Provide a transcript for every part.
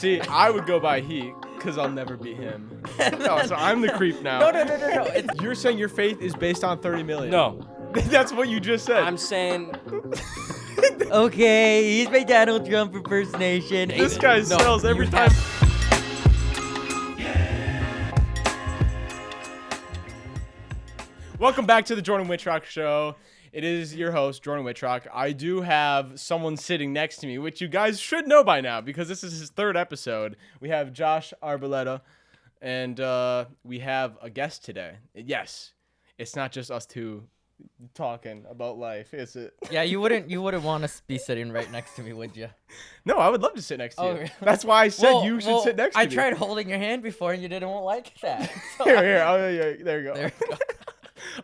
See, I would go by he, because I'll never be him. No, so I'm the creep now. No. You're saying your faith is based on 30 million. No, That's what you just said. I'm saying Okay, he's my Donald Trump impersonation. This guy sells every time. Welcome back to the Jordan Whitrock Show. It is your host, Jordan Whitrock. I do have someone sitting next to me, which you guys should know by now because this is his third episode. We have Josh Arboleta, and we have a guest today. Yes, it's not just us two talking about life, is it? Yeah, you wouldn't want to be sitting right next to me, would you? No, I would love to sit next to you. Really? That's why I said you should sit next to me. I tried holding your hand before, and you didn't like that. So Here. Oh, yeah, there you go. There you go.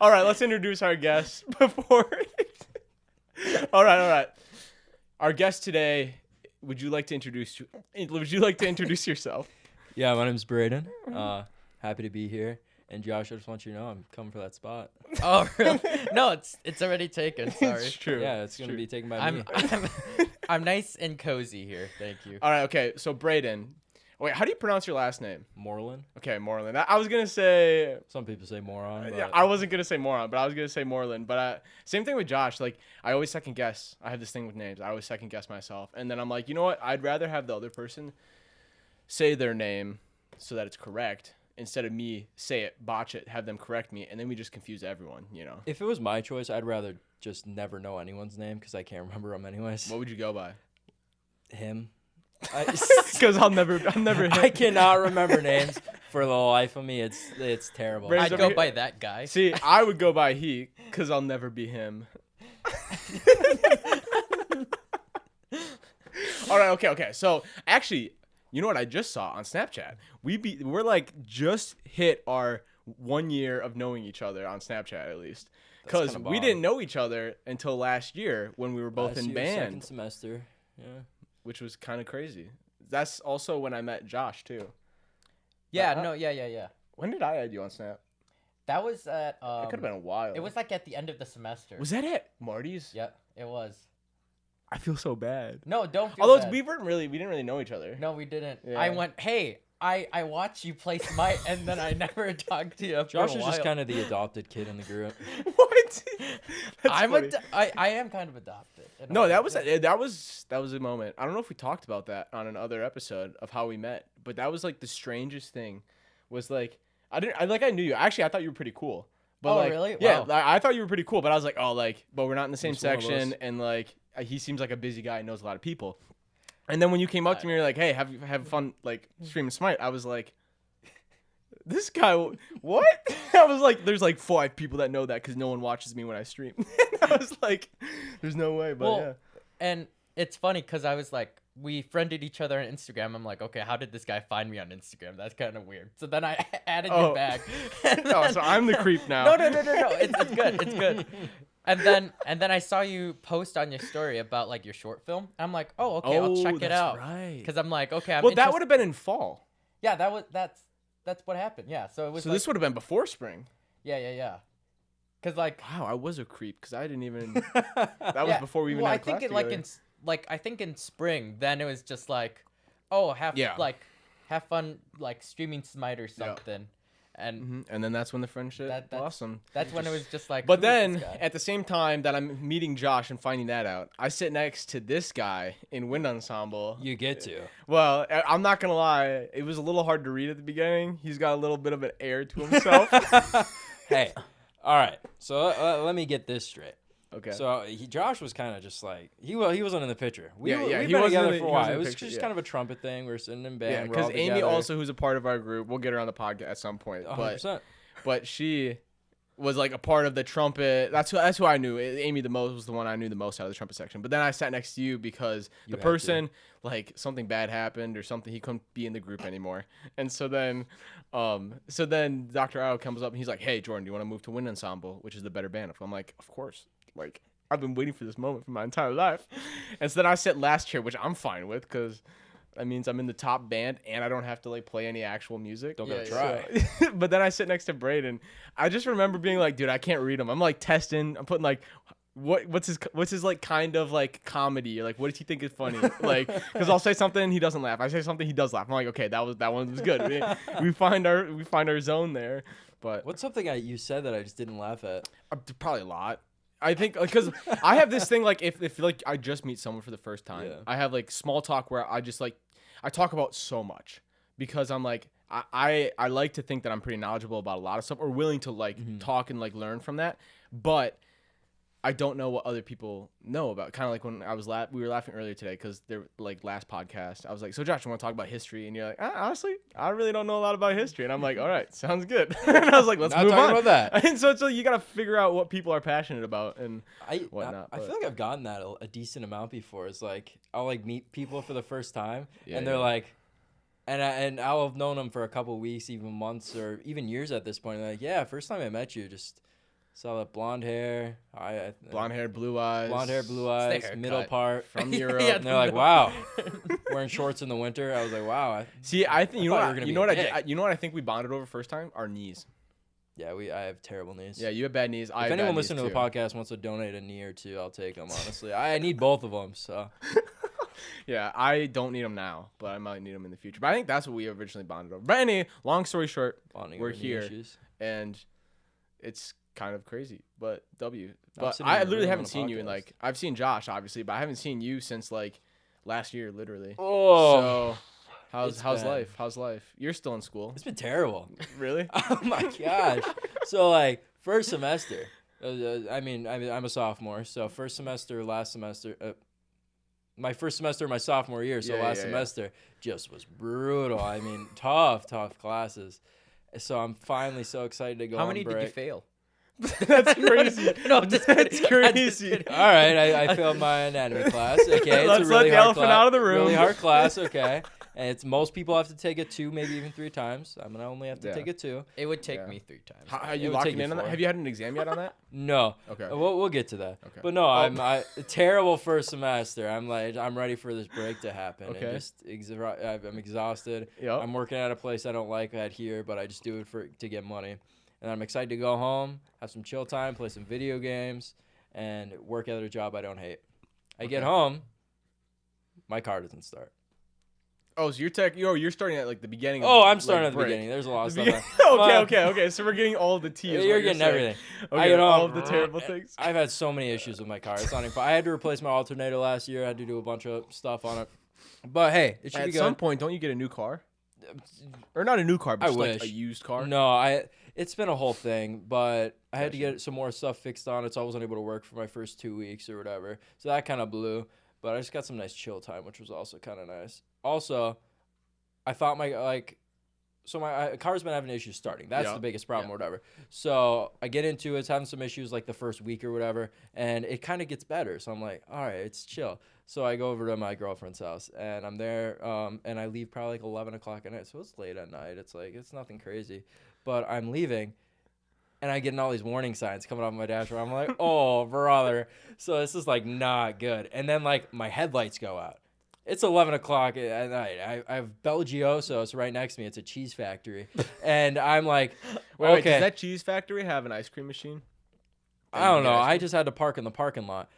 All right, let's introduce our guest before. All right. Our guest today. Would you like to introduce yourself? yeah, my name's Braden. Happy to be here. And Josh, I just want you to know I'm coming for that spot. Oh, really? No, it's already taken. Sorry. It's true. Yeah, it's gonna be taken by me. I'm nice and cozy here. Thank you. All right. Okay. So Braden. Wait, how do you pronounce your last name? Morlan. Okay, Morlan. I was gonna say. Some people say moron. But... Yeah, I wasn't gonna say moron, but I was gonna say Morlan. But same thing with Josh. Like, I always second guess. I have this thing with names. I always second guess myself, and then I'm like, you know what? I'd rather have the other person say their name so that it's correct instead of me say it, botch it, have them correct me, and then we just confuse everyone. You know. If it was my choice, I'd rather just never know anyone's name because I can't remember them anyways. What would you go by? Him. Because I'm never him. I cannot remember names for the life of me. It's terrible. Braden's I'd go by that guy. See, I would go by he because I'll never be him. All right, okay. So actually, you know what I just saw on Snapchat? We're like just hit our 1 year of knowing each other on Snapchat at least, because we didn't know each other until last year when we were both in band. Second semester. Yeah. Which was kind of crazy. That's also when I met Josh too. Yeah. Yeah. When did I add you on Snap? That was at. It could have been a while. It was like at the end of the semester. Was that it? Marty's? Yeah, it was. I feel so bad. No, don't feel Although bad. we didn't really know each other. No, we didn't. Yeah. I went, hey, I watched you play Smite, and then I never talked to you. Josh is just kind of the adopted kid in the group. What? I am kind of adopted. No, that was a moment. I don't know if we talked about that on another episode of how we met, but that was like the strangest thing. Was like I knew you. Actually, I thought you were pretty cool. But like, really? Yeah, Wow. I thought you were pretty cool, but I was like, oh, like, but we're not in the same Just one of section, us. and like, he seems like a busy guy, and knows a lot of people. And then when you came up to me, you're like, hey, have fun, like, streaming Smite. I was like, this guy, what? I was like, there's like 5 people that know that because no one watches me when I stream. I was like, there's no way, but yeah. And it's funny because I was like, we friended each other on Instagram. I'm like, okay, how did this guy find me on Instagram? That's kind of weird. So then I added you back. Oh, so I'm the creep now. No. It's good. It's good. And then I saw you post on your story about like your short film. I'm like, oh, okay, I'll check it out. Right. Because I'm like, okay, I'm well, that would have been in fall. Yeah, that's what happened. Yeah, so it was. So this would have been before spring. Yeah. Because like, wow, I was a creep because I didn't even. That was before we even had I a think class it together. I think in spring, then it was just like, oh, have fun like streaming Smite or something, and And then that's when the friendship blossomed. That's when it was just like. But who is then this guy? at the same time that I'm meeting Josh and finding that out, I sit next to this guy in Wind Ensemble. You get to. Well, I'm not gonna lie, it was a little hard to read at the beginning. He's got a little bit of an air to himself. Hey, all right. So let me get this straight. Okay. So Josh was kind of just like he wasn't in the picture. We've he been wasn't together in for the- he a while. wasn't in It the was picture, just yeah. kind of a trumpet thing. We're sitting in band. Yeah, we're all because Amy together. also, who's a part of our group, we'll get her on the podcast at some point. 100%. But she was like a part of the trumpet. That's who I knew. Amy the most was the one I knew the most out of the trumpet section. But then I sat next to you because You the had person, like something bad happened or something, he couldn't be in the group anymore. And so then Dr. Io comes up and he's like, hey, Jordan, do you want to move to Wind Ensemble, which is the better band? I'm like, of course. Like, I've been waiting for this moment for my entire life. And so then I sat last chair, which I'm fine with because that means I'm in the top band and I don't have to like play any actual music. Don't Yeah, gotta try. But then I sit next to Braden. I just remember being like, dude, I can't read them. I'm like testing. I'm putting like what's his like kind of like comedy? Like, what does he think is funny? Like, because I'll say something and he doesn't laugh. I say something, he does laugh. I'm like, okay, that one was good. We find our zone there. But What's something you said that I just didn't laugh at? probably a lot. I think because I have this thing like if like I just meet someone for the first time, Yeah. I have like small talk where I just like I talk about so much because I'm like I like to think that I'm pretty knowledgeable about a lot of stuff or willing to like talk and like learn from that, but I don't know what other people know about. Kind of like when I was we were laughing earlier today because they're like last podcast. I was like, so Josh, you want to talk about history? And you're like, honestly, I really don't know a lot about history. And I'm like, all right, sounds good. And I was like, let's Not move talking on. about that. And so you got to figure out what people are passionate about and whatnot. I feel like I've gotten that a decent amount before. It's like I'll like meet people for the first time, and they're like, and I'll have known them for a couple weeks, even months, or even years at this point. They're like, yeah, first time I met you, just saw that blonde hair, blonde hair, blue eyes, middle part from Europe. And they're like, wow, wearing shorts in the winter. I was like, wow. I think you know what I I think we bonded over first time? Our knees. Yeah, I have terrible knees. Yeah, you have bad knees. If anyone listening to the podcast wants to donate a knee or two, I'll take them. Honestly, I need both of them. So. Yeah, I don't need them now, but I might need them in the future. But I think that's what we originally bonded over. But anyway, long story short, we're here, and it's kind of crazy, but But I literally haven't seen you in like I've seen Josh obviously, but I haven't seen you since like last year, literally. Oh, so how's life? How's life? You're still in school. It's been terrible. Really? Oh my gosh. So like first semester. I mean, I'm a sophomore, so first semester, last semester. My first semester of my sophomore year, so last semester just was brutal. I mean, tough classes. So I'm finally so excited to go. How many did you fail? That's crazy. No, just that's crazy. All right, I failed my anatomy class. Okay, Let's it's a really let the hard elephant class. out of the room. Really hard class. Okay, and it's most people have to take it 2, maybe even 3 times. I'm gonna only have to take it 2. It would take me 3 times. How are you locking in on that? Have you had an exam yet on that? No. Okay. We'll get to that. Okay. But no, I'm terrible first semester. I'm ready for this break to happen. Okay. And just I'm exhausted. Yep. I'm working at a place I don't like at here, but I just do it to get money. And I'm excited to go home, have some chill time, play some video games, and work at a job I don't hate. I get home, my car doesn't start. Oh, so you're starting at like the beginning. I'm starting at the beginning. There's a lot of stuff. Okay. So we're getting all of the tea. You're getting everything. Okay, all of the terrible things. I've had so many issues with my car. It's not even fun. I had to replace my alternator last year. I had to do a bunch of stuff on it. But hey, it should be good. At some point, don't you get a new car? Or not a new car, but just like wish. a used car? No, it's been a whole thing, but I had to get some more stuff fixed on it, so I wasn't able to work for my first 2 weeks or whatever. So that kind of blew. But I just got some nice chill time, which was also kind of nice. Also, I thought my car's been having issues starting. That's the biggest problem or whatever. So I get into it, it's having some issues like the first week or whatever, and it kind of gets better. So I'm like, all right, it's chill. So I go over to my girlfriend's house, and I'm there, and I leave probably like 11 o'clock at night. So it's late at night. It's like, it's nothing crazy. But I'm leaving, and I get all these warning signs coming off my dashboard. I'm like, oh, brother. So this is like not good. And then like my headlights go out. It's 11 o'clock at night. I have Belgioso. It's right next to me. It's a cheese factory. And I'm like, wait, okay. Does that cheese factory have an ice cream machine? I don't know. I just had to park in the parking lot.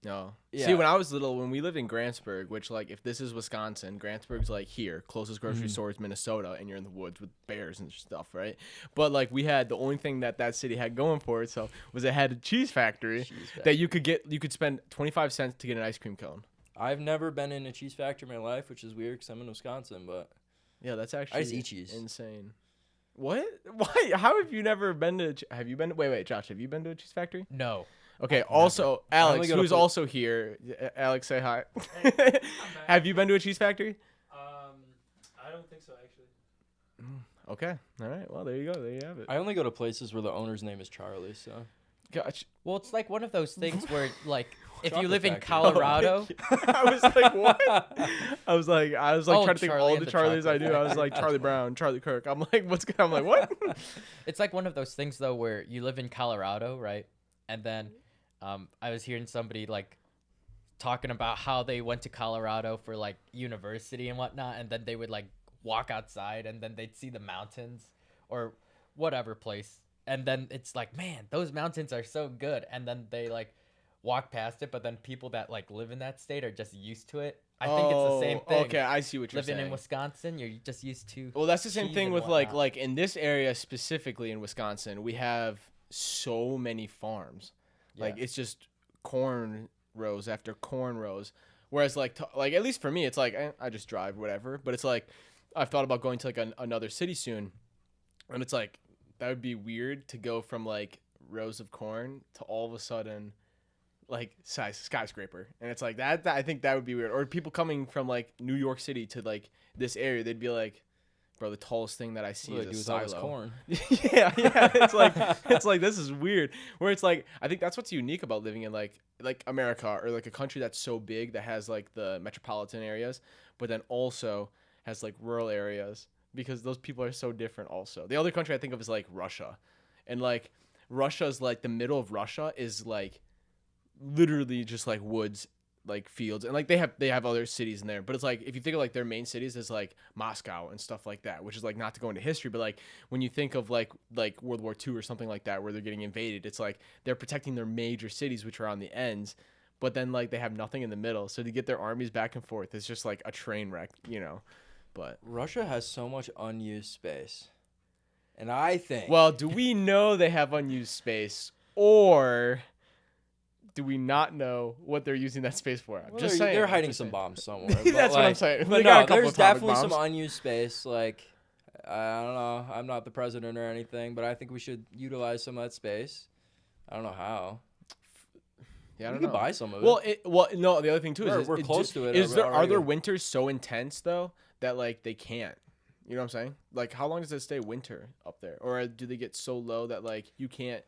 No. Yeah. See, when I was little, when we lived in Grantsburg, which like if this is Wisconsin, Grantsburg's like here, closest grocery store is Minnesota, and you're in the woods with bears and stuff, right? But like we had the only thing that city had going for itself was it had a cheese factory that you could spend 25 cents to get an ice cream cone. I've never been in a cheese factory in my life, which is weird because I'm in Wisconsin, but yeah, that's actually I just eat cheese. Insane. What? Why? How have you never been to? Have you been? Wait, Josh, have you been to a cheese factory? No. Okay. Also, Alex, who's also here. Alex, say hi. Have you been to a cheese factory? I don't think so, actually. Okay. All right. Well, there you go. There you have it. I only go to places where the owner's name is Charlie, so. Gotcha. Well, it's like one of those things where, like, if you Chocolate live in factory. Colorado, I was like, what? I was like, Oh, trying to think of Charlie all and the the Charlies I chocolate knew. I was like, Charlie Brown, Charlie Kirk. I'm like, what's good? I'm like, what? it's like one of those things though where you live in Colorado, right? And then, I was hearing somebody like talking about how they went to Colorado for like university and whatnot, and then they would like walk outside and then they'd see the mountains or whatever place and then it's like, man, those mountains are so good, and then they like walk past it, but then people that like live in that state are just used to it. I think it's the same thing. Okay, I see what you're Living saying. in Wisconsin, you're just used to. Well, that's the same cheese thing and with whatnot. like in this area specifically in Wisconsin, we have so many farms. Like Yeah. it's just corn rows after corn rows. Whereas like at least for me, it's like I just drive whatever. But it's like I've thought about going to like another city soon, and it's like that would be weird to go from like rows of corn to all of a sudden like skyscraper, and it's like that I think that would be weird. Or people coming from like New York City to like this area, they'd be like, bro, the tallest thing that I see What do I is do a with all this silo. corn? yeah it's like this is weird. Where it's like I think that's what's unique about living in like America, or like a country that's so big that has like the metropolitan areas, but then also has like rural areas, because those people are so different. Also, the other country I think of is like Russia, and like Russia's like the middle of Russia is like literally just like woods, like fields, and like they have other cities in there, but it's like if you think of like their main cities is like Moscow and stuff like that, which is like not to go into history, but like when you think of like World War II or something like that where they're getting invaded, it's like they're protecting their major cities, which are on the ends, but then like they have nothing in the middle, so to get their armies back and forth, it's just like a train wreck, you know. But Russia has so much unused space, and I think. well, do we know they have unused space, or do we not know what they're using that space for? I'm Well, just they're saying. I'm hiding just some saying. bombs somewhere. But That's what I'm like- saying. But They got a no, couple there's atomic definitely some bombs. unused space. Like, I don't know. I'm not the president or anything, but I think we should utilize some of that space. I don't know how. Yeah, I We don't could know. buy some of it. Well, no. The other thing too We're is close to it Is there are already. there winters so intense though that like they can't? You know what I'm saying? Like, how long does it stay winter up there, or do they get so low that like you can't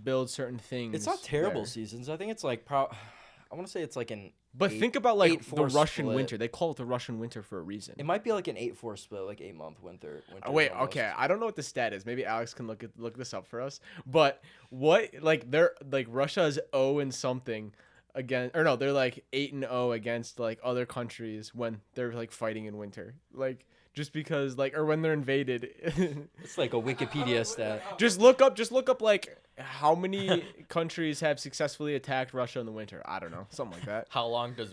build certain things? It's not terrible there? seasons. I think it's like I want to say it's like an. But eight- think about like 8-4 the Russian split. winter. They call it the Russian winter for a reason. It might be like an 8-4 split, like 8-month winter. Oh, wait, almost. okay. I don't know what the stat is. Maybe Alex can look this up for us. But what like they're like Russia is 0 and something again, or no, they're like 8-0 against like other countries when they're like fighting in winter. Like just because like or when they're invaded. It's like a Wikipedia stat. Just look up like how many countries have successfully attacked Russia in the winter. I don't know, something like that. How long does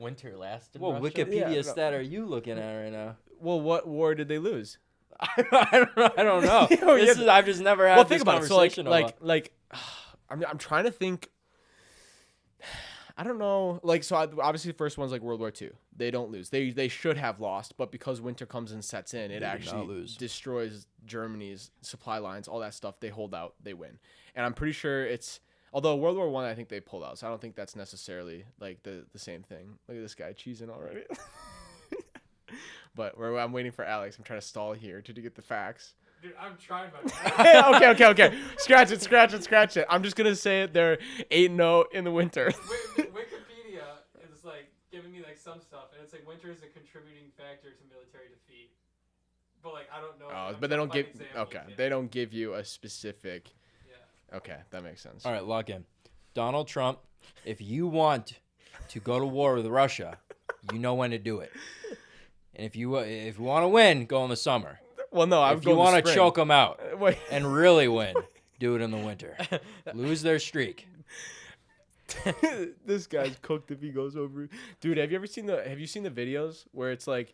winter last in What Russia? Wikipedia Yeah, no. stat are you looking at right now? Well, what war did they lose? I don't know. Oh, yeah. I've just never had Well, this think about it. So like conversation I'm trying to think. I don't know. Like so, obviously the first one's like World War II. They don't lose. They should have lost, but because winter comes and sets in, it did not actually lose. destroys Germany's supply lines, all that stuff. They hold out, they win, and I'm pretty sure it's. Although World War I think they pulled out, so I don't think that's necessarily like the same thing. Look at this guy cheesing already. But I'm waiting for Alex. I'm trying to stall here to get the facts. Dude, I'm trying my best. Okay. Scratch it. I'm just gonna say it. They're 8-0 in the winter. Wikipedia is like giving me like some stuff, and it's like winter is a contributing factor to military defeat. But like I don't know. Oh, I'm but they trying don't to give. find examples, Okay, yeah. they don't give you a specific. Yeah. Okay, that makes sense. All right, lock in. Donald Trump, if you want to go to war with Russia, you know when to do it. And if you want to win, go in the summer. Well, no, I'm If you going want to choke them out Wait. and really win, do it in the winter. Lose their streak. This guy's cooked if he goes over. Dude, have you seen the videos where it's like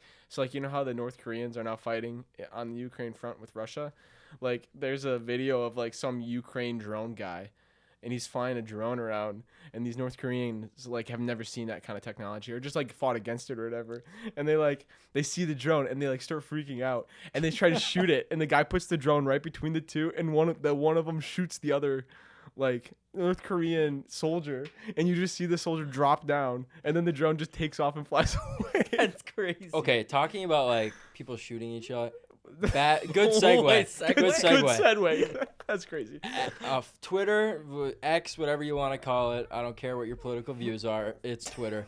you know how the North Koreans are now fighting on the Ukraine front with Russia? Like there's a video of like some Ukraine drone guy and he's flying a drone around and these North Koreans like have never seen that kind of technology or just like fought against it or whatever. And they see the drone and they like start freaking out and they try to shoot it and the guy puts the drone right between the two and one of them shoots the other like North Korean soldier and you just see the soldier drop down and then the drone just takes off and flies away. That's crazy. Okay, talking about like people shooting each other. Good segue. Wait, segue. Good segue. Good segue. That's crazy. Twitter, X, whatever you want to call it. I don't care what your political views are. It's Twitter.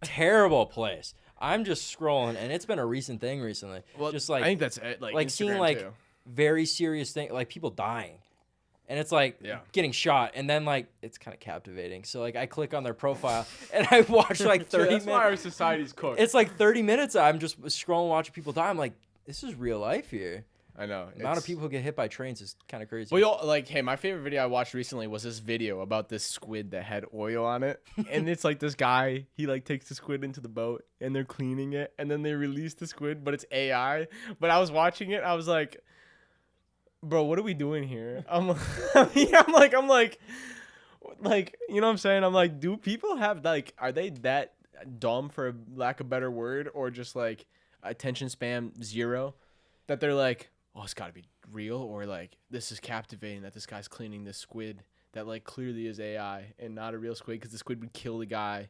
Terrible place. I'm just scrolling, and it's been a recent thing recently. Well, just like I think that's it. Like seeing Instagram, like too. very serious thing, like people dying, and it's like Yeah. getting shot, and then like it's kind of captivating. So like I click on their profile, and I watch like 30 That's why our minutes. society's cooked. It's like 30 minutes. I'm just scrolling, watching people die. I'm like, this is real life here. I know. The amount of people who get hit by trains is kind of crazy. Well, y'all, like, hey, my favorite video I watched recently was this video about this squid that had oil on it, and it's like this guy, he like takes the squid into the boat, and they're cleaning it, and then they release the squid, but it's AI. But I was watching it, I was like, bro, what are we doing here? I'm like, you know what I'm saying? I'm like, do people have like, are they that dumb, for a lack of a better word, or just like attention span 0, that they're like, oh, it's got to be real, or like, this is captivating that this guy's cleaning this squid that like clearly is AI and not a real squid, because the squid would kill the guy,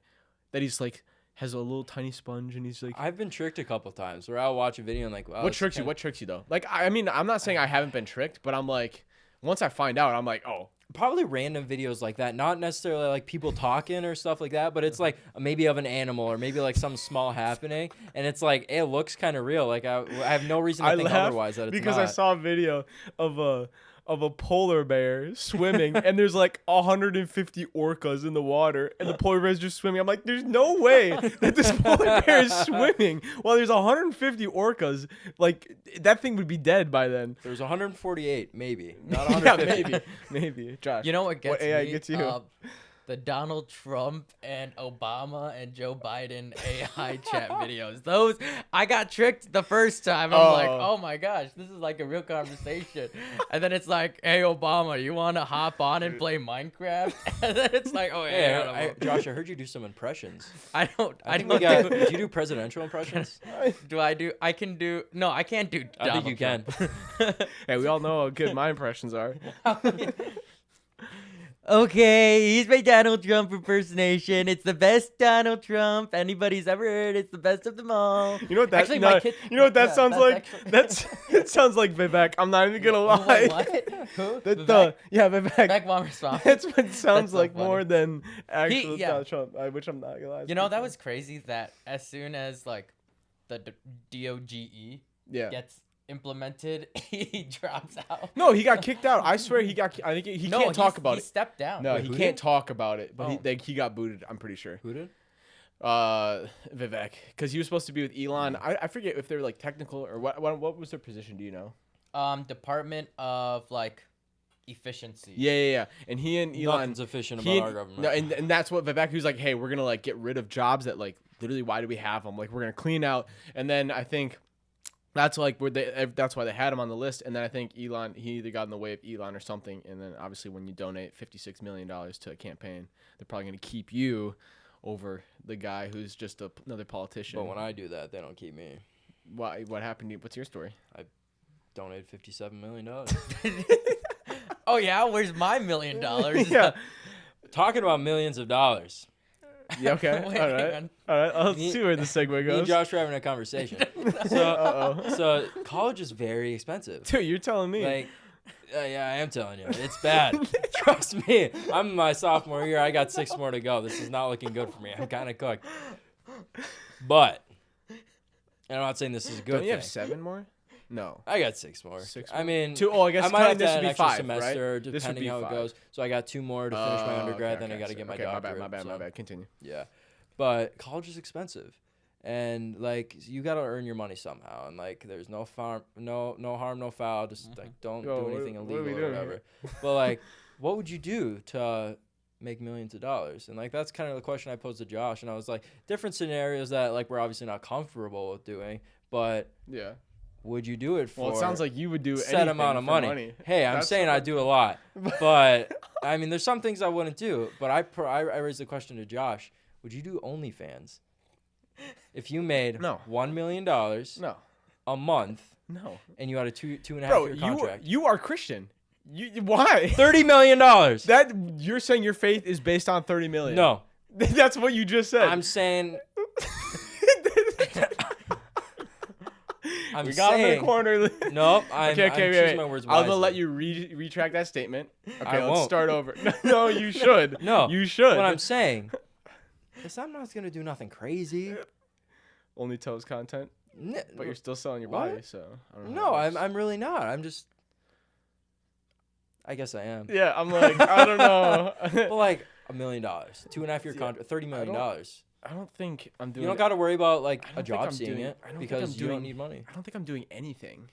that he's like has a little tiny sponge, and he's like, I've been tricked a couple times where I'll watch a video and like, wow, what tricks you though? Like, I mean, I'm not saying I haven't been tricked, but I'm like, once I find out, I'm like, oh, probably random videos like that, not necessarily like people talking or stuff like that, but it's like maybe of an animal or maybe like something small happening, and it's like it looks kind of real. Like I have no reason to think otherwise that it's because not. I saw a video of a polar bear swimming, and there's like 150 orcas in the water, and the polar bear's just swimming. I'm like, there's no way that this polar bear is swimming while there's 150 orcas. Like, that thing would be dead by then. There's 148, maybe, not 150. Yeah, maybe. Josh, You know what gets AI me? gets you? The Donald Trump and Obama and Joe Biden AI chat videos. Those, I got tricked the first time. I'm like, oh my gosh, this is like a real conversation. And then it's like, hey, Obama, you want to hop on and play Minecraft? And then it's like, oh yeah. Hey, Josh, I heard you do some impressions. I Do you do presidential impressions? I can do. No, I can't do. I think you can. Hey, we all know how good my impressions are. Okay, he's my Donald Trump impersonation. It's the best Donald Trump anybody's ever heard. It's the best of them all. You know what that? Actually, no, my kid, you know what that sounds like? Actually, It sounds like Vivek. I'm not even gonna lie. Wait, what? Who? Vivek. Vivek. Vivek Ramaswamy. That's what it sounds so like funny. more than actual yeah. Donald Trump, which I'm not gonna lie. You know, that was crazy that as soon as like the DOGE yeah. gets implemented, he drops out. No, he got kicked out. I swear he got. I think he can't talk about he it. stepped down. No, Wait, he who can't did? talk about it. But Oh. he got booted. I'm pretty sure. Who did? Vivek, because he was supposed to be with Elon. I forget if they were like technical or what. What was their position? Do you know? Department of like efficiency. Yeah. And he and Elon. Nothing's efficient he about and- our government. No, and that's what Vivek. He was like, hey, we're gonna like get rid of jobs that like literally, why do we have them? Like, we're gonna clean out. And then I think that's like where that's why they had him on the list. And then I think Elon, he either got in the way of Elon or something. And then obviously when you donate $56 million to a campaign, they're probably gonna keep you over the guy who's just another politician. But when I do that, they don't keep me. Why? What happened to you? What's your story? Donated $57 million. Oh yeah, where's my $1 million? Yeah. Talking about millions of dollars. Yeah. Okay. Wait, All hang right. on. All right. Let's Me- see where the segue Me and goes. Josh were having a conversation. So college is very expensive. Dude, you're telling me. Like, yeah, I am telling you, it's bad. Trust me. I'm my sophomore year. I got 6 more to go. This is not looking good for me. I'm kind of cooked. But, and I'm not saying this is a good Don't thing. you have 7 more? No. I got 6 more. 6 I more? mean, 2. Oh, I guess I might have to this add would an be extra 5, semester right? This would depending be how 5. it goes. So I got 2 more to finish my undergrad, then I got to get my doctorate. My so, bad. Continue. Yeah, but college is expensive, and like you got to earn your money somehow. And like, there's no harm, no foul. Just like don't Yo, do anything what are illegal we or doing whatever. here? But like, what would you do to make millions of dollars? And like, that's kind of the question I posed to Josh. And I was like, different scenarios that like we're obviously not comfortable with doing, but Yeah. would you do it for? Well, it sounds like you would do set anything amount of for money. Hey, I'm That's saying I do a lot, but I mean, there's some things I wouldn't do. But I raised the question to Josh: would you do OnlyFans if you made No. $1 million No. a month No. and you had a two and a half Bro, year contract? you are Christian. Why? $30 million. That you're saying your faith is based on 30 million. No, That's what you just said. I'm saying. I'm we got him in saying. the corner. Nope. I'm Okay, choosing wait. my words I'm gonna wisely. let you retract that statement. Okay, I let's won't. start over. No, you should. No, you should. What I'm saying is I'm not gonna do nothing crazy. Only toes content, but you're still selling your What? body, so I don't know. No, how it works. I'm really not. I'm just. I guess I am. Yeah, I'm like, I don't know. But like $1 million, 2.5 year contract, $30 million. I don't think I'm doing. You don't got to worry about like I don't a think job I'm seeing doing- it I don't think because I'm you don't doing- need money. I don't think I'm doing anything.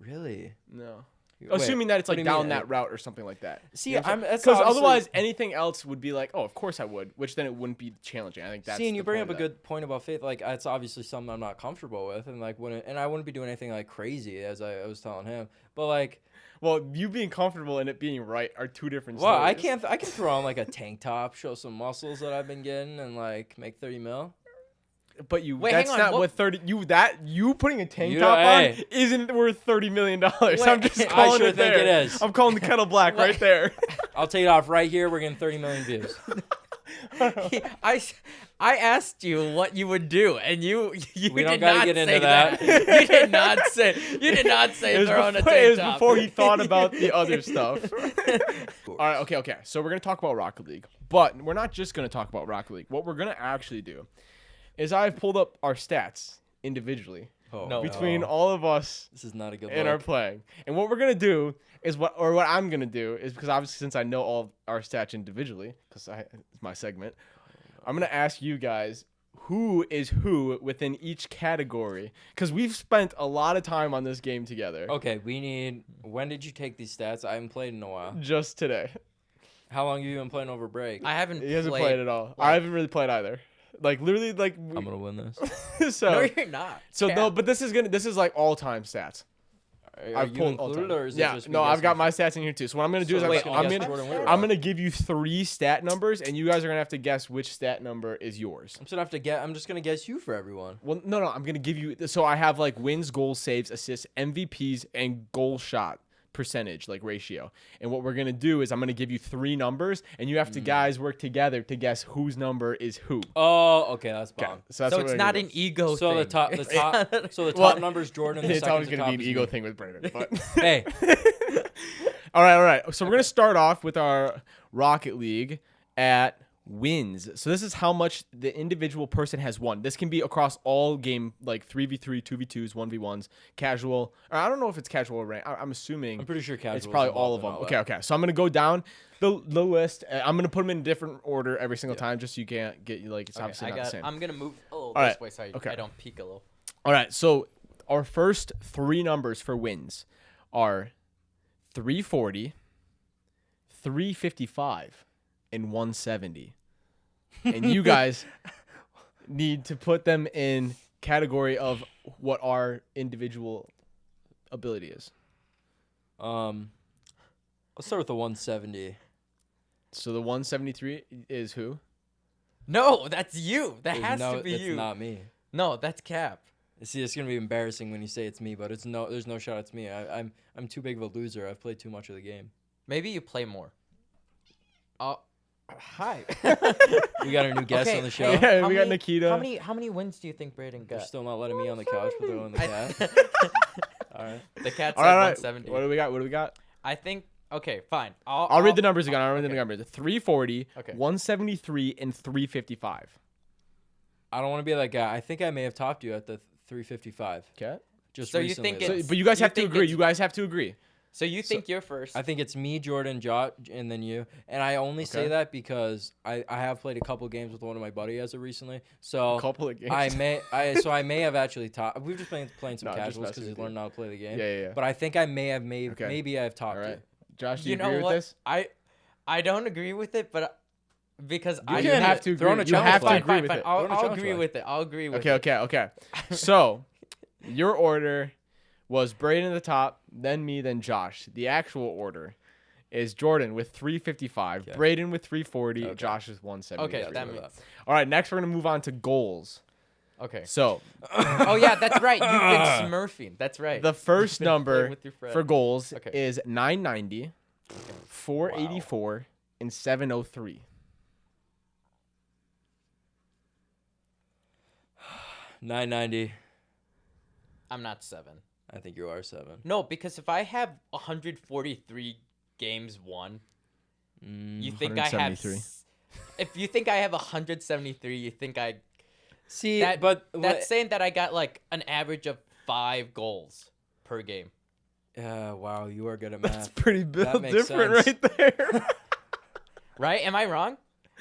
Really? No. Wait, Assuming that it's what like do you down mean? that route or something like that. See, You know what I'm that's because obviously- otherwise anything else would be like, oh, of course I would, which then it wouldn't be challenging. I think that's. See, and you the bring point up a of that. good point about faith. Like, it's obviously something I'm not comfortable with, and like I wouldn't be doing anything like crazy, as I was telling him. But like, Well, you being comfortable and it being right are two different. well, I stories. I can throw on like a tank top, show some muscles that I've been getting, and like make 30 mil. But you, Wait, that's hang on, not what- what 30. You putting a tank You- top hey. on isn't worth $30 million. I'm just I calling sure it think there. it is. I'm calling the kettle black right there. I'll take it off right here. We're getting 30 million views. I asked you what you would do, and you We don't did gotta not get into say that. You did not say. You did not say It was, throw on a before, tank it was top. before he thought about the other stuff. All right, okay. So we're gonna talk about Rocket League, but we're not just gonna talk about Rocket League. What we're gonna actually do is I've pulled up our stats individually Oh, No. between all of us This is not a good in our look. playing, and what we're gonna do is what I'm gonna do is because obviously since I know all our stats individually, because it's my segment, I'm gonna ask you guys who is who within each category because we've spent a lot of time on this game together. Okay, we need. When did you take these stats? I haven't played in a while. Just today. How long have you been playing over break? I haven't. He hasn't played at all. I haven't really played either. Like literally, like I'm gonna win this. so. No, you're not. So Cap. no, but this is like all time stats. Are I've you pulled all included, time. or is it Yeah, just me no, I've got guessing? my stats in here too. So what I'm gonna do So is wait, I'm can you gonna guess Jordan Whitrock? I'm gonna give you 3 stat numbers, and you guys are gonna have to guess which stat number is yours. I'm just gonna guess you for everyone. Well, no, I'm gonna give you. So I have like wins, goals, saves, assists, MVPs, and goal shot percentage, like ratio. And what we're gonna do is I'm gonna give you 3 numbers, and you have to guys work together to guess whose number is who. Oh, okay, that's Okay, bomb. so, that's So what it's we're not gonna an do. ego So thing. the top, so the top Well, number's Jordan. The It's second always to gonna top be an is ego me. thing with Braden. But Hey, all right. So we're gonna start off with our Rocket League at wins. So this is how much the individual person has won. This can be across all game, like 3v3, 2v2s, 1v1s, casual. Or I don't know if it's casual or rank. I'm assuming I'm pretty sure casual. it's probably all of them. Okay. So I'm gonna go down the list. I'm gonna put them in a different order every single time, just so you can't get like it's obviously not the same. I'm gonna move a little All this right. way so Okay. I don't peek a little. All right. So our first 3 numbers for wins are 340, 355, and 170. And you guys need to put them in category of what our individual ability is. Let's start with the 170. So the 173 is who? No, that's you. That has no, to be it's you. not me. No, that's Cap. See, it's gonna be embarrassing when you say it's me, but there's no shot it's me. I'm too big of a loser. I've played too much of the game. Maybe you play more. Oh, hi. We got our new guest on the show. Yeah, How we got many- Nikita. How many wins do you think Braden They're got? still not letting me on the couch, but they're on the cat. All right. The Cat's All at right. 170. What do we got? I think. Okay, fine. I'll read the numbers again. I'll read the numbers. 340, Okay. 173, and 355. I don't want to be that guy. I think I may have topped you at the 355. Okay. Just So you recently, think though. it's- But you guys You have to think agree. it's- You guys have to agree. So you think you're first? I think it's me, Jordan, Josh, and then you. And I only say Okay. that because I have played a couple games with one of my buddies as of recently. So A couple of games. I may have actually topped. We've just been playing some No, just casuals because messing he with you. learned how to play the game. Yeah. But I think I may have Okay. maybe I have topped All right. you. Josh, do you you agree know with what? this? I don't agree with it, but because You I can. have to Throw in agree. a You challenge have to flag. agree fine, with fine. it. Throw in a I'll challenge agree flag. with it. I'll agree with it. Okay. So, your order was Braden at the top, then me, then Josh. The actual order is Jordan with 355, Okay. Braden with 340, Okay. Josh with 170. Okay, that makes. All right, next we're going to move on to goals. Okay. So, Oh yeah, that's right. You've been smurfing. That's right. the first Been playing number with your friend. for goals Okay. is 990, 484, and 703. 990. I'm not 7. I think you are 7. No, because if I have 143 games won, you think I have. 173. If you think I have 173, you think I. See, That, but that's saying that I got like an average of 5 goals per game. wow, you are good at That's math. pretty That makes different sense. right there. Right? Am I wrong?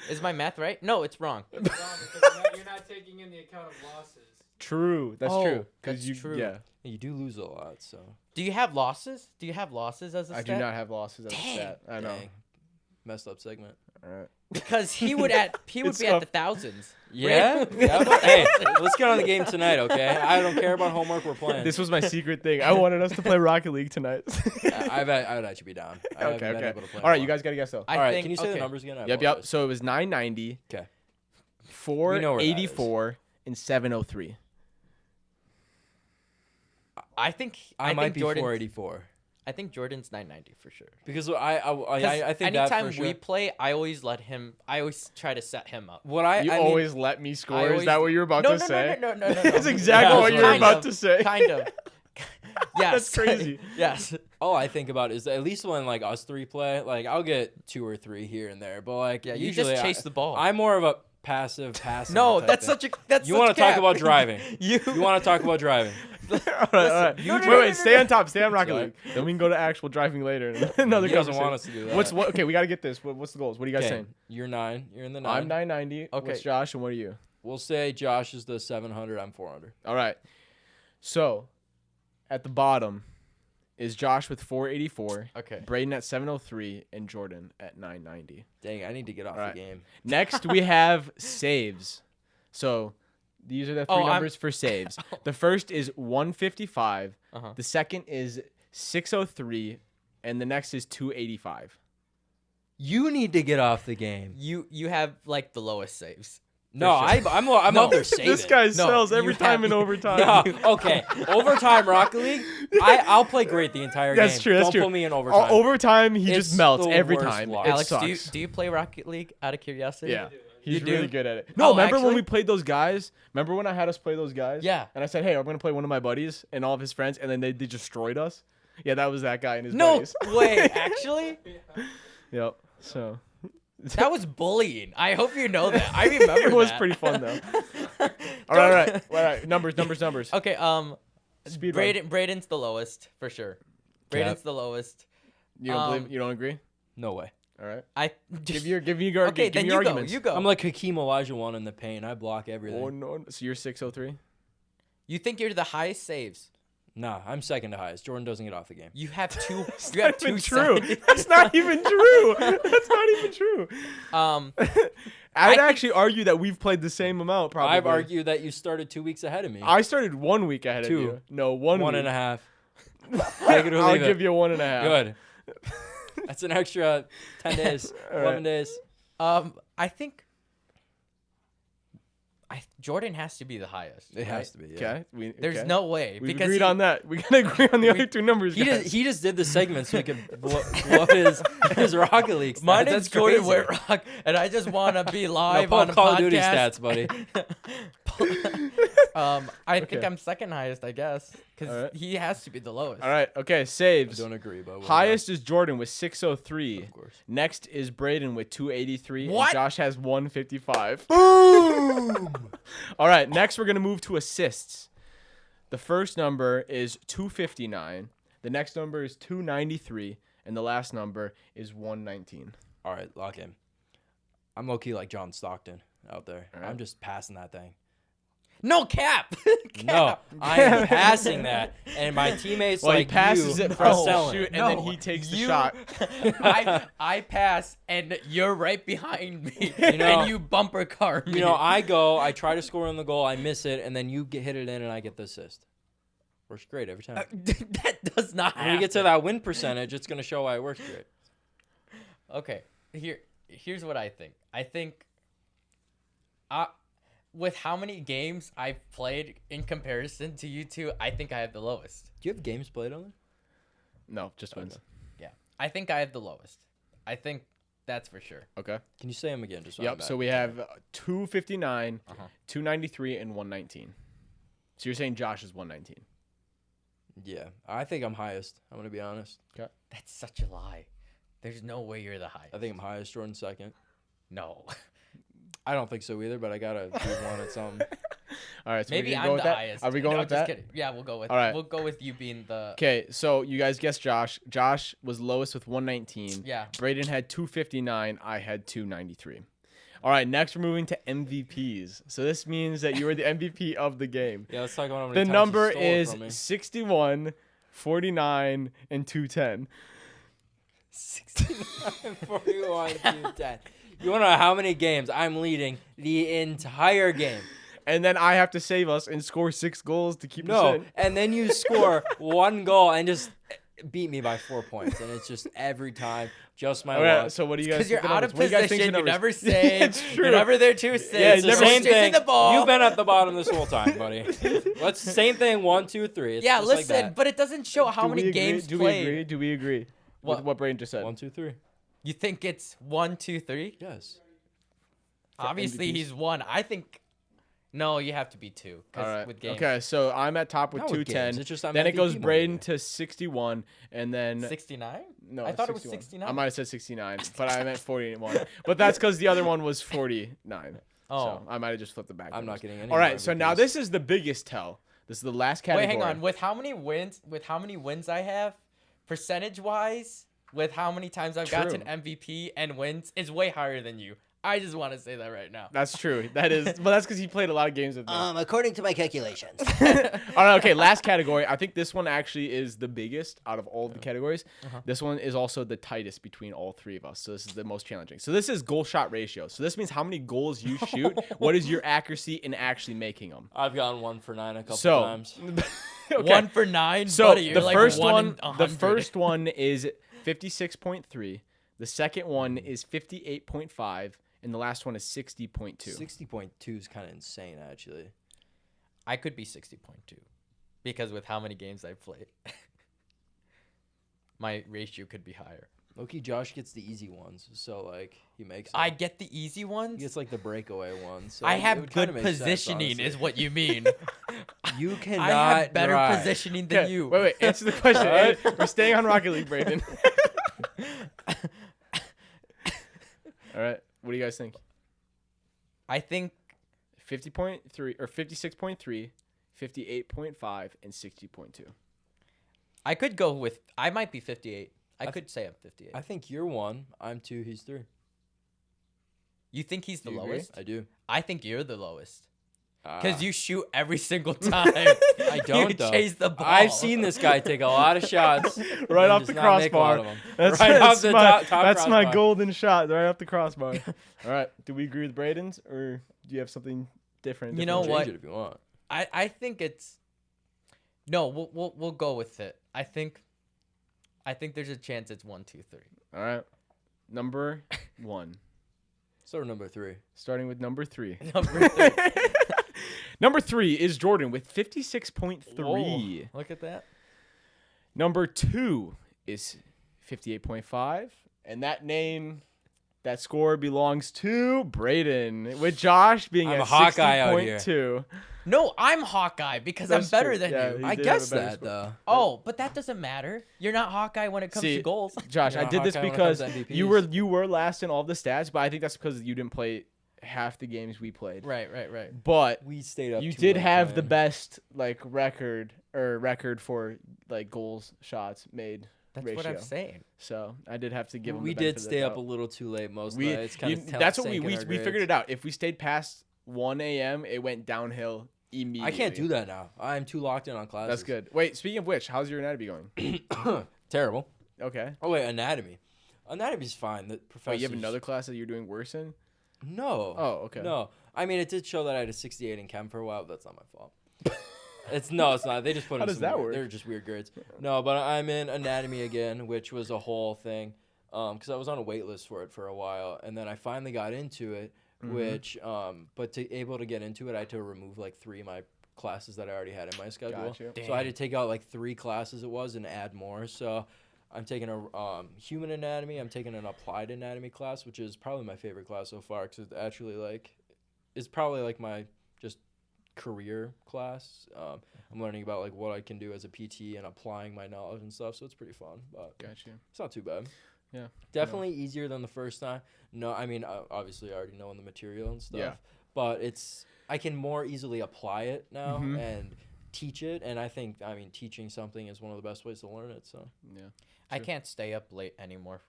Is my math right? No, it's wrong. It's wrong because you're not taking in the account of losses. True. That's Oh, true. that's true. Yeah. You do lose a lot, so. Do you have losses? Do you have losses as a I stat? do not have losses as a Dang. stat. I know. Dang. Messed up segment. All right. Because he would It's be at tough. the thousands. Yeah? Yeah, but hey, let's get on the game tonight, okay? I don't care about homework. We're playing. This was my secret thing. I wanted us to play Rocket League tonight. I would actually be down. I haven't been able to play All right, in a you while. guys got to guess though. I All right, think, can you say okay. the numbers again? I Yep. apologize. So it was 990, Okay. We know where that is. 484, and 703. I think I might think be Jordan's, 484. I think Jordan's 990 for sure. Because I think that anytime for sure. we play, I always try to set him up. What I You mean, always let me score. I Is always- that what you're about no, to say? No. That's exactly Yeah, what you're kind about of, to say. Kind of. Yes. That's crazy. Yes. all I think about is at least when like us three play, like I'll get 2 or 3 here and there, but like Yeah, you usually just chase the ball. I'm more of a passive passing. No, type that's thing. such a that's. You want want to talk about driving? You You want to talk about driving? all right. No, no, Wait, no, stay on top. Stay on Rocket Sorry. League. Then we can go to actual driving later. Another He doesn't conversation. want us to do that. What? Okay, we got to get this. What's the goals? What are you guys Okay, saying? you're 9. You're in the 9. I'm 990. Okay. What's Josh and what are you? We'll say Josh is the 700. I'm 400. All right. So, at the bottom is Josh with 484, Okay. Braden at 703, and Jordan at 990. Dang, I need to get off Alright. the game. Next, we have saves. So, these are the three Oh, numbers for saves. The first is 155. Uh-huh. The second is 603, and the next is 285. You need to get off the game. You have like the lowest saves. No, sure. I'm No. up there saving. This guy No, sells every you time have- in overtime. No, okay. Overtime Rocket League. I'll play great the entire game. That's true. That's Don't true. put me in overtime. overtime, he It's just melts the every worst time. luck. It Alex, sucks. do you play Rocket League out of curiosity? Yeah. do. He's You really do? good at it. No, Oh, remember when actually? we played those guys? Remember when I had us play those guys? Yeah. And I said, hey, I'm going to play one of my buddies and all of his friends, and then they destroyed us? Yeah, that was that guy and his No buddies. way. Actually, Yep. So that was bullying. I hope you know that. I remember it was that. pretty fun, though. All right. Numbers. Okay. Speed run. Braden's the lowest for sure. Braden's the lowest. You don't believe? You don't agree? No way. All right. I Give just, your okay. give Then me you arguments. go. You go. I'm like Hakeem Olajuwon in the paint. I block everything. Oh no. So you're 603. You think you're the highest saves? Nah, I'm second to highest. Jordan doesn't get off the game. You have two. That's You have not even two. true. 70. That's not even true. That's not even true. I'd think- actually argue that we've played the same amount. Probably. I've argued that you started 2 weeks ahead of me. I started 1 week ahead Two. of you. No, 1 One week. and a half. Take it or I'll leave give it. you 1.5. Good. That's an extra 10 days, All 11 right. days. I think. Jordan has to be the highest. It has to be. Yeah. Okay. There's no way We've because agreed he, on that. We gotta agree on the other two numbers. He just did the segment so he could blow up his Rocket League stats. My name's That's Jordan crazy. Whitrock, and I just want to be No, live pull on up a Call podcast. of Duty stats, buddy. I think Okay. I'm second highest, I guess, because Alright. he has to be the lowest. All right. Okay. I Saves. don't agree, but whatever. Highest is Jordan with 603. Of course. Next is Braden with 283. What? And Josh has 155. Boom! All right. Next, we're gonna move to assists. The first number is 259. The next number is 293, and the last number is 119. All right, lock in. I'm low key like John Stockton out there. All right. I'm just passing that thing. No cap. No, I am passing that, and my teammates Well, like he passes you it are for selling. shoot, and then he takes the you- shot. I pass, and you're right behind me, You know- and you bumper car me. You know, I try to score on the goal, I miss it, and then you hit it in, and I get the assist. Works great every time. that does not When we get to that win percentage, it's gonna show why it works great. Okay, here's what I think. I think, with how many games I've played in comparison to you two, I think I have the lowest. Do you have games played on it? No, just wins. Yeah, I think I have the lowest. I think that's for sure. Okay. Can you say them again? Just so I'm Yep. back? So we have 259, Uh-huh. 293, and 119. So you're saying Josh is 119. Yeah, I think I'm highest. I'm gonna be honest. That's such a lie. There's no way you're the highest. I think I'm highest. Jordan second. No. I don't think so either, but I gotta do one at something. All right. So Maybe we I'm go the with that? highest. Are we going no, with just that? Kidding. Yeah, we'll go with. All right. We'll go with you being the. Okay. So you guys guessed Josh. Josh was lowest with 119. Yeah. Braden had 259. I had 293. All right, next we're moving to MVPs. So this means that you are the MVP of the game. Yeah, let's talk about how many The times number he stole it is from me. 61, 49, and 210. 69, 41, 210. You want to know how many games I'm leading the entire game? And then I have to save us and score 6 goals to keep us No, in. and then you score 1 goal and just beat me by 4 points, and it's just every time just my Okay, luck. so what do you guys Because you're think the out of numbers? What do you guys think position, the you numbers? never save. It's true. You're never there to save. Yeah, it's so the no same one's chasing thing. the ball. You've been at the bottom this whole time, buddy. Let's same thing. 1, 2, 3. It's yeah, just like listen, that. but it doesn't show how Do many we agree? games Do played. we agree? Do we agree with what Braden just said? 1, 2, 3. You think it's 1, 2, 3? Yes. Obviously, MVPs? he's 1. I think. No, you have to be 2. All right. With games. Okay, so I'm at top with Not with 210. games, it's just I'm Then it MVP goes more Braden than you. to 61, and then 69? no, I thought it was 61. 69. I might have said 69, but I meant 41. But that's because the other one was 49. Oh. So I might have just flipped it back. I'm not getting any. All right, more so now MVPs. this is the biggest tell. This is the last category. Wait, hang on. With how many wins I have, percentage-wise, with how many times I've gotten True. MVP and wins, is way higher than you. I just want to say that right now. That's true. That is, but that's because he played a lot of games with me. According to my calculations. All right, okay, last category. I think this one actually is the biggest out of all of the categories. This one is also the tightest between all 3 of us. So this is the most challenging. So this is goal shot ratio. So this means how many goals you shoot. What is your accuracy in actually making them? I've gotten 1 for 9 a couple So, times. okay. 1 for 9, So buddy. You're the like first 1 one, in the 100. first one is 56.3. The second one is 58.5, and the last one is 60.2. 60.2 is kind of insane, actually. I could be 60.2 because with how many games I've played, my ratio could be higher. Loki, Josh gets the easy ones, so like he makes. I them. get the easy He ones. gets like the breakaway ones. So I it have would kinda good make sense, positioning, honestly. is what you mean. You cannot. I have better drive. positioning than Okay, you. wait, answer the question. Alright. We're staying on Rocket League, Braden. All right, what do you guys think? I think 50.3 or 56.3, 58.5, and 60.2. I could go with. I might be 58. I could say I'm 58. I think you're 1. I'm 2. He's 3. You think he's the Do you agree? lowest? I do. I think you're the lowest. Ah. Because you shoot every single time. I don't. You though. chase the ball. I've seen this guy take a lot of shots. Right and off just the not make a lot crossbar. of 'em. That's, Right that's off the my, top that's my crossbar. golden shot right off the crossbar. All right, do we agree with Braden's, or do you have something different? You know Change what? it if you want. I think it's. No, we'll go with it. I think there's a chance it's 1, 2, 3. All right, number 1. So number 3. Starting with number 3. Number 3. Number 3 is Jordan with 56.3. Whoa, look at that. Number 2 is 58.5, and that score belongs to Braden, with Josh being I'm at a Hawkeye out here. 60.2. No, I'm Hawkeye because That's I'm better true. than Yeah, you. he I did have a guess better that score. though. Oh, but that doesn't matter. You're not Hawkeye when it comes See, to goals. Josh, You're I not did this Hawkeye when it comes because to you MVPs. were last in all the stats, but I think that's because you didn't play half the games we played. Right. But We stayed up. you too did late have the playing. best record for like goals shots made That's ratio. what I'm saying. So I did have to give him. We the did benefit of the stay up doubt. a little too late most We, nights. Kind of that's what we figured it out. If we stayed past 1 a.m., it went downhill immediately. I can't do that now. I'm too locked in on classes. That's good. Wait, speaking of which, how's your anatomy going? Terrible. Okay. Oh wait, anatomy. Anatomy's fine. The professor. Wait, you have another class that you're doing worse in? No. Oh, okay. No. I mean, it did show that I had a 68 in chem for a while. But that's not my fault. It's not. They just put. How in does some that weird- work? They're just weird grades. No, but I'm in anatomy again, which was a whole thing. Because I was on a wait list for it for a while, and then I finally got into it. Mm-hmm. Which, but to able to get into it, I had to remove like 3 of my classes that I already had in my schedule. Gotcha. So I had to take out like 3 classes it was and add more. So I'm taking a human anatomy. I'm taking an applied anatomy class, which is probably my favorite class so far because it actually it's probably like my just career class. I'm learning about like what I can do as a PT and applying my knowledge and stuff. So it's pretty fun, but Gotcha. it's not too bad. Yeah. Definitely easier than the first time. No, I mean, obviously I already know the material and stuff. Yeah. But I can more easily apply it now Mhm. and teach it. And I mean, teaching something is one of the best ways to learn it. So Yeah. I Sure. can't stay up late anymore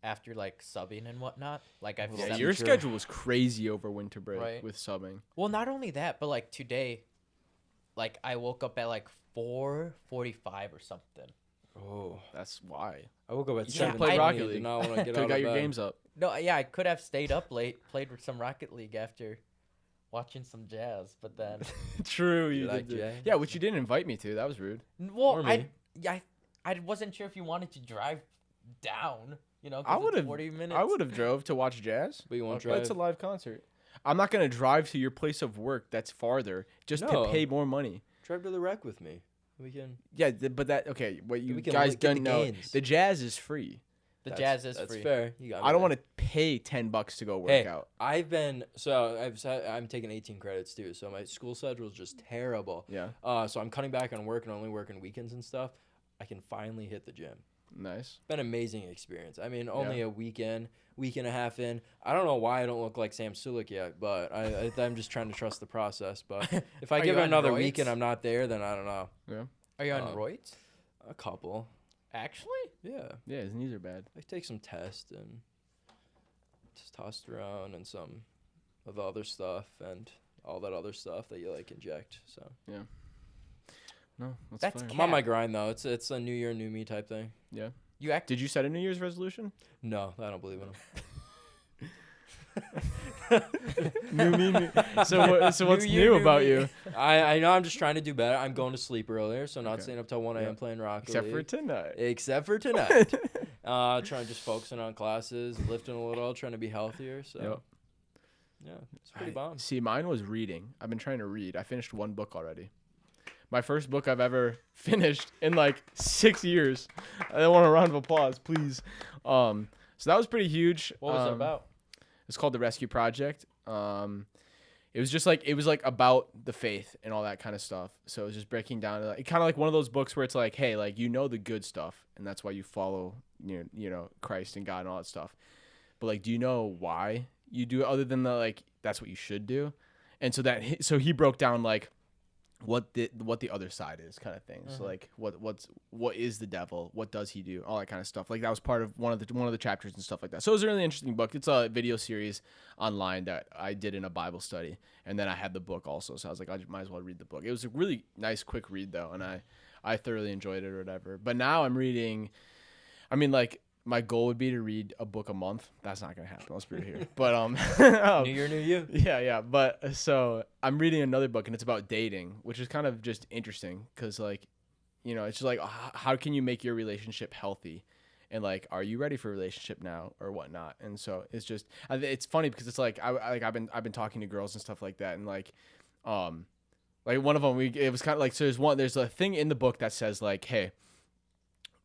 after like subbing and whatnot. Like I've Well, Yeah, stepped- your True. schedule was crazy over winter break Right. with subbing. well, not only that, but like today, like I woke up at like 4:45 or something. Oh, That's why. I woke up at You should've 7. played Rocket Did League. not want to get Could out have got of your bed. games up. No, yeah, I could have stayed up late, played with some Rocket League after watching some jazz, but then True, You you like did. jazz? Yeah, which you didn't invite me to. That was rude. well, Or I me. yeah, I wasn't sure if you wanted to drive down, you know, 'cause I it's would have. 40 minutes. I would have drove to watch jazz. But you want to But drive? it's a live concert. I'm not gonna drive to your place of work that's farther just No. to pay more money. Drive to the rec with me. We can. Yeah, but that okay. What you We can guys get the don't know, gains. the jazz is free. The That's- jazz is that's free. fair. You got me I don't there. want to pay $10 to go work Hey, out. I'm taking 18 credits too, so my school schedule is just terrible. Yeah, So I'm cutting back on work and only working weekends and stuff. I can finally hit the gym. nice. Been an amazing experience. I mean, only a week and a half in. I don't know why I don't look like Sam Sulik yet, but I'm just trying to trust the process. But if I Are give you it on another roids? week and I'm not there, then I don't know. Are you on Um, roids? A couple. Actually? Yeah. Yeah, his knees are bad. I take some tests and testosterone and some of the other stuff and all that other stuff that you like inject. So No, that's, That's fine. I'm on my Cap. grind though. It's a new year, new me type thing. You act Did you set a New Year's resolution? No, I don't believe in them. New me. So what's New year, new new about me. you? I know I'm just trying to do better. I'm going to sleep earlier, so not Okay. staying up till 1 a.m. Yeah. playing Rocket Except for League. tonight. Except for tonight. Trying to just focusing on classes, lifting a little, trying to be healthier. So Yep. yeah, it's pretty bomb. See, mine was reading. I've been trying to read. I finished one book already. My first book I've ever finished in like 6 years. I want a round of applause, please. So that was pretty huge. What was it about? It's called The Rescue Project. It was like about the faith and all that kind of stuff. So it was just breaking down kind of like one of those books where it's like, hey, like you know the good stuff, and that's why you follow you know Christ and God and all that stuff. But like, do you know why you do it other than the like that's what you should do? And so he broke down like what the other side is kind of thing. So like what is the devil? What does he do? All that kind of stuff. Like that was part of one of the chapters and stuff like that. So it was a really interesting book. It's a video series online that I did in a Bible study, and then I had the book also. So I was like, I might as well read the book. It was a really nice, quick read though, and I thoroughly enjoyed it or whatever. But now I'm reading. I mean, like my goal would be to read a book a month. That's not gonna happen. Let's be real here. But New year, new you. yeah. But so I'm reading another book, and it's about dating, which is kind of just interesting because, like, you know, it's just like, how can you make your relationship healthy? And, like, are you ready for a relationship now or whatnot? And so it's just, it's funny because it's like, I've been talking to girls and stuff like that. And, like one of them, it was kind of like, so there's a thing in the book that says, like, hey,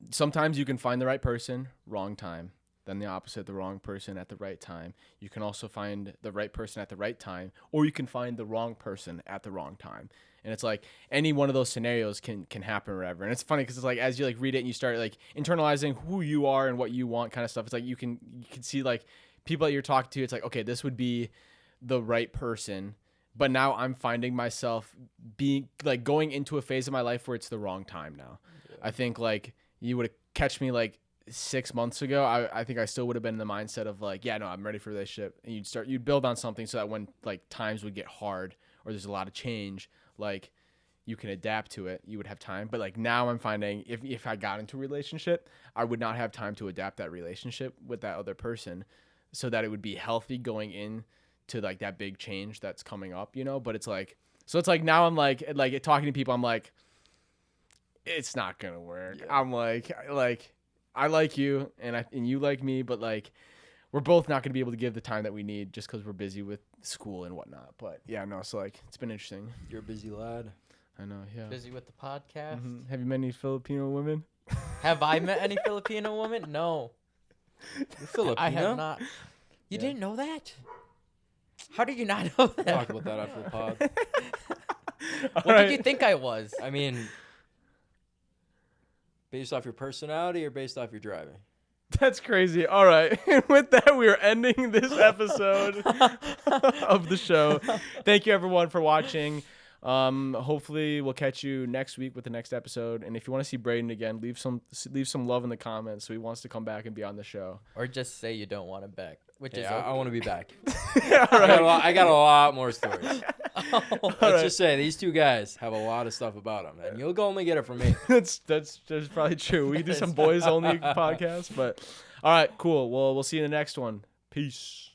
sometimes you can find the right person, wrong time. Then the opposite, the wrong person at the right time. You can also find the right person at the right time, or you can find the wrong person at the wrong time. And it's like any one of those scenarios can happen or whatever. And it's funny because it's like as you like read it and you start like internalizing who you are and what you want kind of stuff. It's like you can see like people that you're talking to. It's like, okay, this would be the right person. But now I'm finding myself being like going into a phase of my life where it's the wrong time now. Yeah. I think like you would catch me like 6 months ago, I think I still would have been in the mindset of like, yeah, no, I'm ready for this shit. And you'd build on something so that when like times would get hard or there's a lot of change, like you can adapt to it. You would have time. But like now I'm finding if I got into a relationship, I would not have time to adapt that relationship with that other person so that it would be healthy going in to like that big change that's coming up, you know? But it's like, so it's like now I'm like talking to people, I'm like, it's not going to work. Yeah. I'm like, I like you and you like me, but like we're both not going to be able to give the time that we need just because we're busy with school and whatnot. But yeah, no, so like it's been interesting. You're a busy lad. I know, yeah. Busy with the podcast. Mm-hmm. Have you met any Filipino women? Have I met any Filipino women? No. You're Filipino? I have not. You didn't know that? How did you not know that? Talk about that after the pod. What did you think I was? I mean, based off your personality or based off your driving? That's crazy. All right. And with that, we are ending this episode of the show. Thank you, everyone, for watching. Hopefully we'll catch you next week with the next episode. And if you want to see Braden again, leave some love in the comments so he wants to come back and be on the show. Or just say you don't want him back, which is Yeah, okay. I want to be back. Yeah, right. I got a lot more stories. Oh, Let's just say these two guys have a lot of stuff about them, and you'll only get it from me. that's probably true. We can do some boys only podcast, but all right, cool. Well, we'll see you in the next one. Peace.